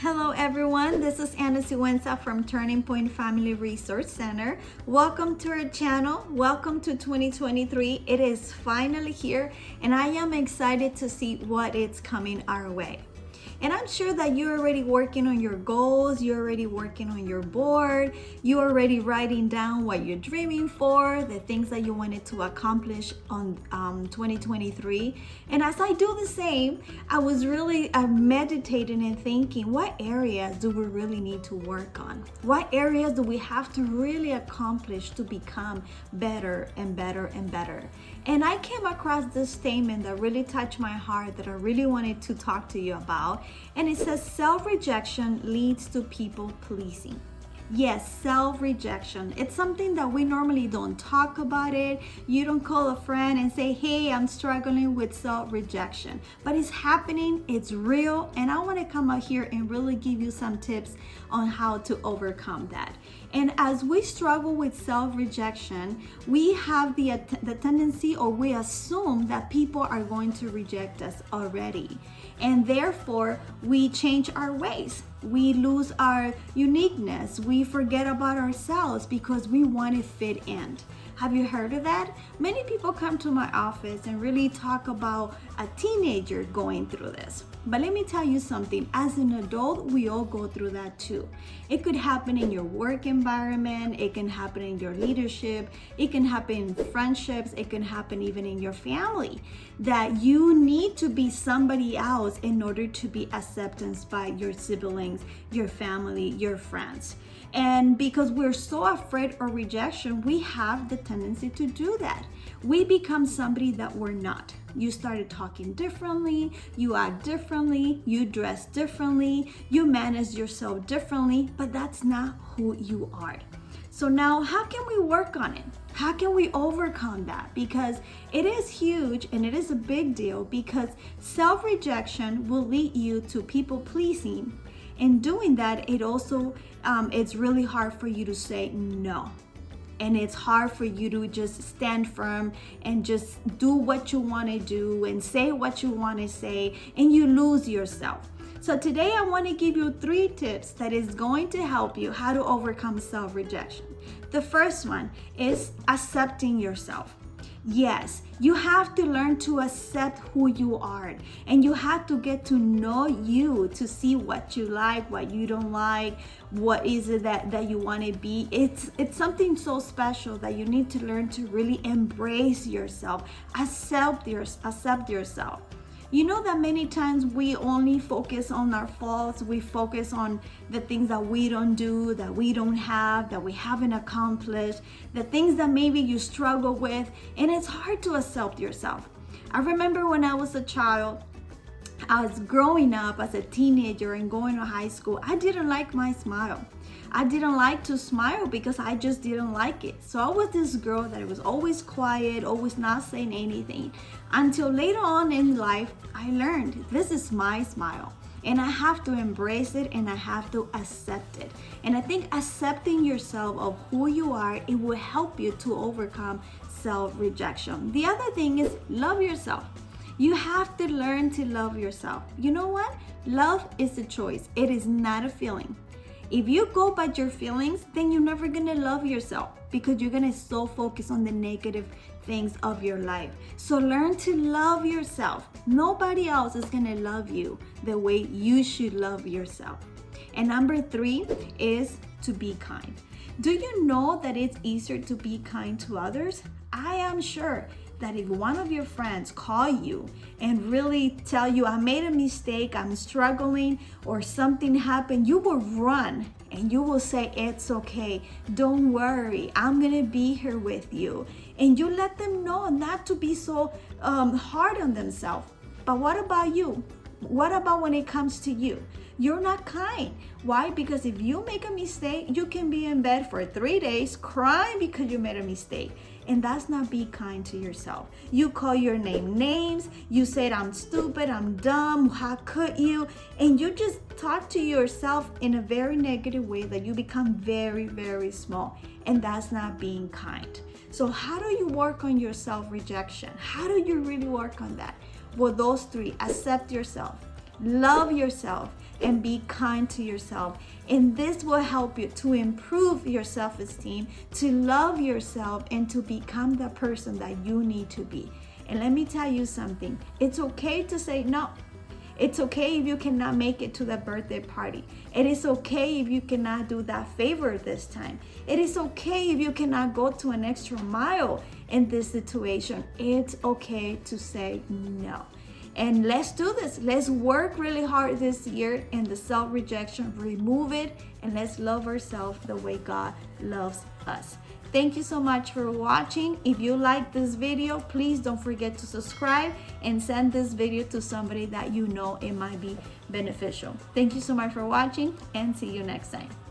Hello everyone, this is Siguenza from Turning Point Family Resource Center. Welcome to our channel. Welcome to 2023. It is finally here and I am excited to see what is coming our way. And I'm sure that you're already working on your goals, you're already working on your board, you're already writing down what you're dreaming for, the things that you wanted to accomplish on 2023. And as I do the same, I was really meditating and thinking, what areas do we really need to work on? What areas do we have to really accomplish to become better and better and better? And I came across this statement that really touched my heart that I really wanted to talk to you about. And it says, self-rejection leads to people pleasing. Yes, self-rejection. It's something that we normally don't talk about it. You don't call a friend and say, hey, I'm struggling with self-rejection. But it's happening, it's real, and I want to come out here and really give you some tips on how to overcome that. And as we struggle with self-rejection, we have the tendency, or we assume that people are going to reject us already. And therefore, we change our ways. We lose our uniqueness. We forget about ourselves because we want to fit in. Have you heard of that? Many people come to my office and really talk about a teenager going through this. But let me tell you something, as an adult, we all go through that too. It could happen in your work environment, it can happen in your leadership, it can happen in friendships, it can happen even in your family, that you need to be somebody else in order to be accepted by your siblings, your family, your friends. And because we're so afraid of rejection, we have the tendency to do that. We become somebody that we're not. You started talking differently, you act differently, you dress differently, you manage yourself differently, but that's not who you are. So now, how can we work on it? How can we overcome that? Because it is huge and it is a big deal, because self-rejection will lead you to people pleasing. In doing that, it also, it's really hard for you to say no. And it's hard for you to just stand firm and just do what you want to do and say what you want to say, and you lose yourself. So today I want to give you 3 tips that is going to help you how to overcome self-rejection. The first one is accepting yourself. Yes, you have to learn to accept who you are, and you have to get to know you to see what you like, what you don't like, what is it that you want to be. It's something so special that you need to learn to really embrace yourself, accept yourself. You know that many times we only focus on our faults, we focus on the things that we don't do, that we don't have, that we haven't accomplished, the things that maybe you struggle with, and it's hard to accept yourself. I remember when I was a child, I was growing up as a teenager and going to high school, I didn't like my smile. I didn't like to smile because I just didn't like it. So I was this girl that was always quiet, always not saying anything. Until later on in life, I learned this is my smile. And I have to embrace it and I have to accept it. And I think accepting yourself of who you are, it will help you to overcome self-rejection. The other thing is love yourself. You have to learn to love yourself. You know what? Love is a choice. It is not a feeling. If you go by your feelings, then you're never gonna love yourself because you're gonna so focus on the negative things of your life. So learn to love yourself. Nobody else is gonna love you the way you should love yourself. And number 3 is to be kind. Do you know that it's easier to be kind to others? I am sure that if one of your friends call you and really tell you, I made a mistake, I'm struggling, or something happened, you will run and you will say, it's okay, don't worry, I'm gonna be here with you. And you let them know not to be so hard on themselves. But what about you? What about when it comes to you? You're not kind. Why? Because if you make a mistake, you can be in bed for 3 days crying because you made a mistake. And that's not being kind to yourself. You call your names. You said, I'm stupid, I'm dumb, how could you? And you just talk to yourself in a very negative way that you become very, very small. And that's not being kind. So how do you work on your self-rejection? How do you really work on that? Well, those 3, accept yourself. Love yourself and be kind to yourself. And this will help you to improve your self-esteem, to love yourself, and to become the person that you need to be. And let me tell you something. It's okay to say no. It's okay if you cannot make it to the birthday party. It is okay if you cannot do that favor this time. It is okay if you cannot go to an extra mile in this situation. It's okay to say no. And let's do this. Let's work really hard this year in the self-rejection. Remove it, and let's love ourselves the way God loves us. Thank you so much for watching. If you like this video, please don't forget to subscribe and send this video to somebody that you know it might be beneficial. Thank you so much for watching, and see you next time.